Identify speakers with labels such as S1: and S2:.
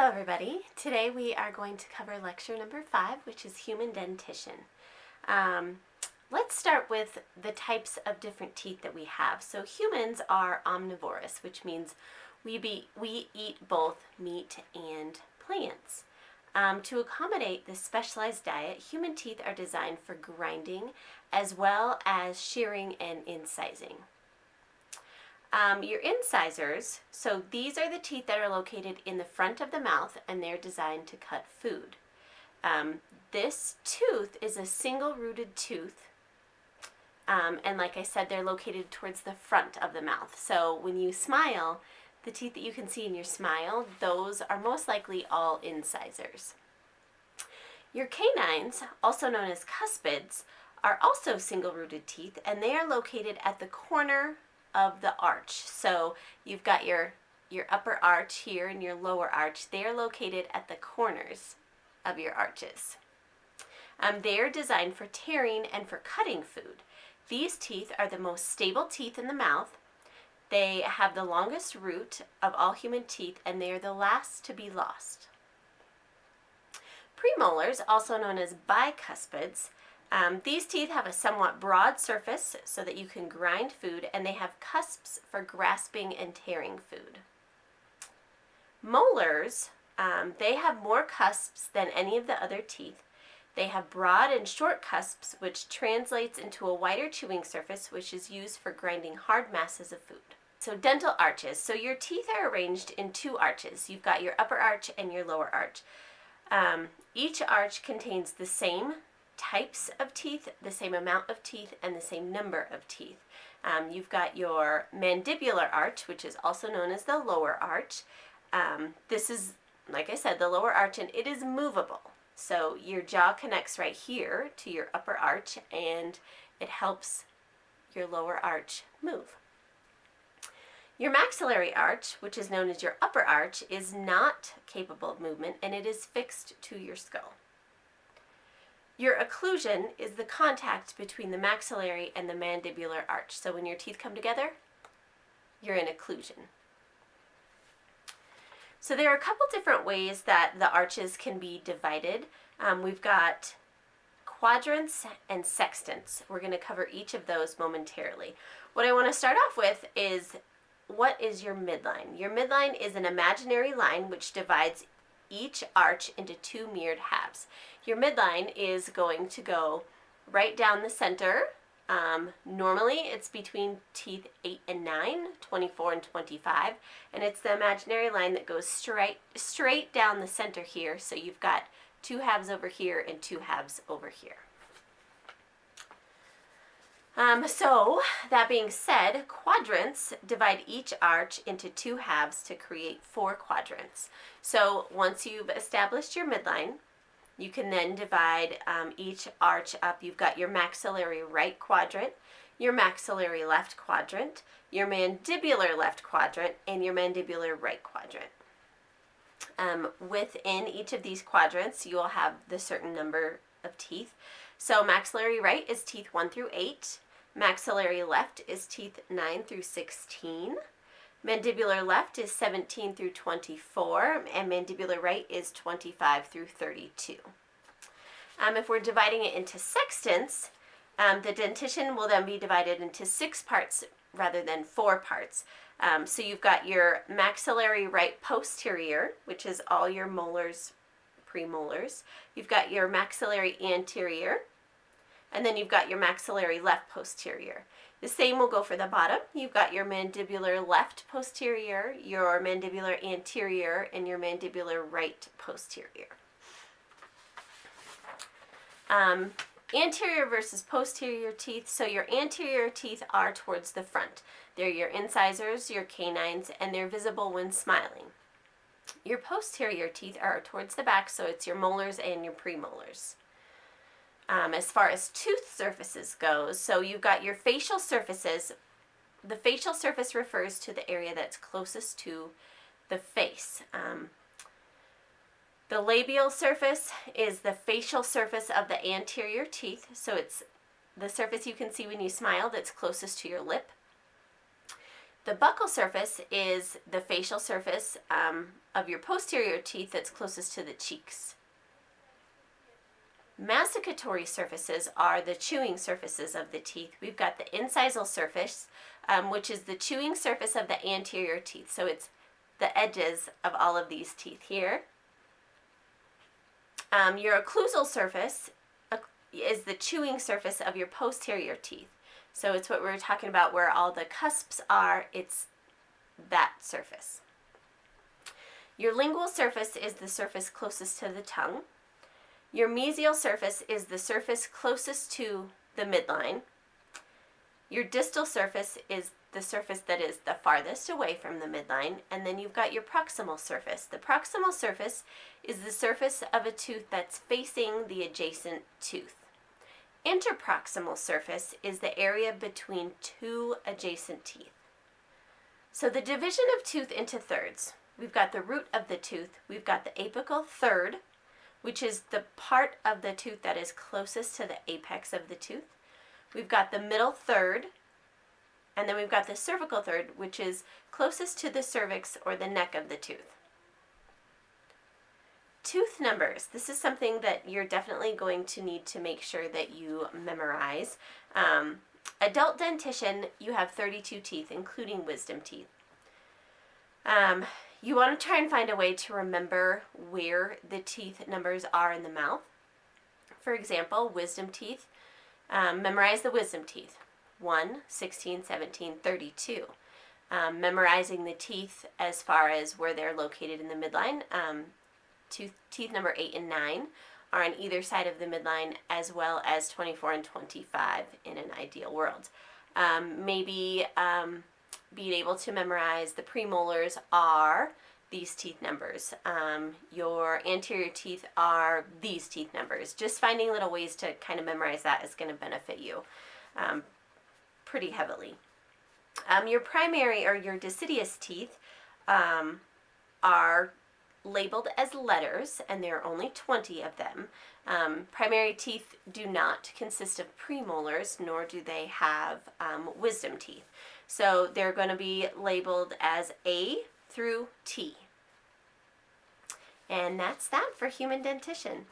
S1: Hello everybody. Today we are going to cover lecture number 5, which is human dentition. Let's start with the types of different teeth that we have. So humans are omnivorous, which means we eat both meat and plants. To accommodate this specialized diet, human teeth are designed for grinding as well as shearing and incising. Your incisors, so these are the teeth that are located in the front of the mouth and they're designed to cut food. This tooth is a single-rooted tooth, and like I said, they're located towards the front of the mouth. So when you smile, the teeth that you can see in your smile, those are most likely all incisors. Your canines, also known as cuspids, are also single-rooted teeth, and they are located at the corner of the arch. So you've got your upper arch here and your lower arch. They are located at the corners of your arches. They are designed for tearing and for cutting food. These teeth are the most stable teeth in the mouth. They have the longest root of all human teeth, and they are the last to be lost. Premolars, also known as bicuspids, these teeth have a somewhat broad surface so that you can grind food, and they have cusps for grasping and tearing food. Molars, they have more cusps than any of the other teeth. They have broad and short cusps, which translates into a wider chewing surface, which is used for grinding hard masses of food. So dental arches. So your teeth are arranged in two arches. You've got your upper arch and your lower arch. Each arch contains the same types of teeth, the same amount of teeth, and the same number of teeth. You've got your mandibular arch, which is also known as the lower arch. This is, like I said, the lower arch, and it is movable. So your jaw connects right here to your upper arch, and it helps your lower arch move. Your maxillary arch, which is known as your upper arch, is not capable of movement, and it is fixed to your skull. Your occlusion is the contact between the maxillary and the mandibular arch. So when your teeth come together, you're in occlusion. So there are a couple different ways that the arches can be divided. We've got quadrants and sextants. We're going to cover each of those momentarily. What I want to start off with is, what is your midline? Your midline is an imaginary line which divides each arch into two mirrored halves. Your midline is going to go right down the center. Normally it's between teeth 8 and 9, 24 and 25, and it's the imaginary line that goes straight down the center here. So you've got two halves over here and two halves over here. So that being said, quadrants divide each arch into two halves to create 4 quadrants. So once you've established your midline, you can then divide each arch up. You've got your maxillary right quadrant, your maxillary left quadrant, your mandibular left quadrant, and your mandibular right quadrant. Within each of these quadrants, you will have the certain number of teeth. So maxillary right is teeth 1 through 8. Maxillary left is teeth 9 through 16. Mandibular left is 17 through 24, and mandibular right is 25 through 32. If we're dividing it into sextants, the dentition will then be divided into 6 parts rather than 4 parts. So you've got your maxillary right posterior, which is all your molars, premolars. You've got your maxillary anterior, and then you've got your maxillary left posterior. The same will go for the bottom. You've got your mandibular left posterior, your mandibular anterior, and your mandibular right posterior. Anterior versus posterior teeth. So your anterior teeth are towards the front. They're your incisors, your canines, and they're visible when smiling. Your posterior teeth are towards the back, so it's your molars and your premolars. As far as tooth surfaces goes, so you've got your facial surfaces. The facial surface refers to the area that's closest to the face. The labial surface is the facial surface of the anterior teeth, so it's the surface you can see when you smile that's closest to your lip. The buccal surface is the facial surface of your posterior teeth that's closest to the cheeks. Masticatory surfaces are the chewing surfaces of the teeth. We've got the incisal surface, which is the chewing surface of the anterior teeth. So it's the edges of all of these teeth here. Your occlusal surface is the chewing surface of your posterior teeth. So it's what we were talking about where all the cusps are, it's that surface. Your lingual surface is the surface closest to the tongue. Your mesial surface is the surface closest to the midline. Your distal surface is the surface that is the farthest away from the midline. And then you've got your proximal surface. The proximal surface is the surface of a tooth that's facing the adjacent tooth. Interproximal surface is the area between two adjacent teeth. So the division of tooth into thirds. We've got the root of the tooth. We've got the apical third, which is the part of the tooth that is closest to the apex of the tooth. We've got the middle third, and then we've got the cervical third, which is closest to the cervix or the neck of the tooth. Tooth numbers. This is something that you're definitely going to need to make sure that you memorize. Adult dentition, you have 32 teeth, including wisdom teeth. You want to try and find a way to remember where the teeth numbers are in the mouth. For example, wisdom teeth, memorize the wisdom teeth. 1, 16, 17, 32. Memorizing the teeth as far as where they're located in the midline. Teeth number 8 and 9 are on either side of the midline, as well as 24 and 25 in an ideal world. Maybe being able to memorize the premolars are these teeth numbers. Your anterior teeth are these teeth numbers. Just finding little ways to kind of memorize that is going to benefit you pretty heavily. Your primary or your deciduous teeth are labeled as letters, and there are only 20 of them. Primary teeth do not consist of premolars, nor do they have wisdom teeth. So they're going to be labeled as A through T. And that's that for human dentition.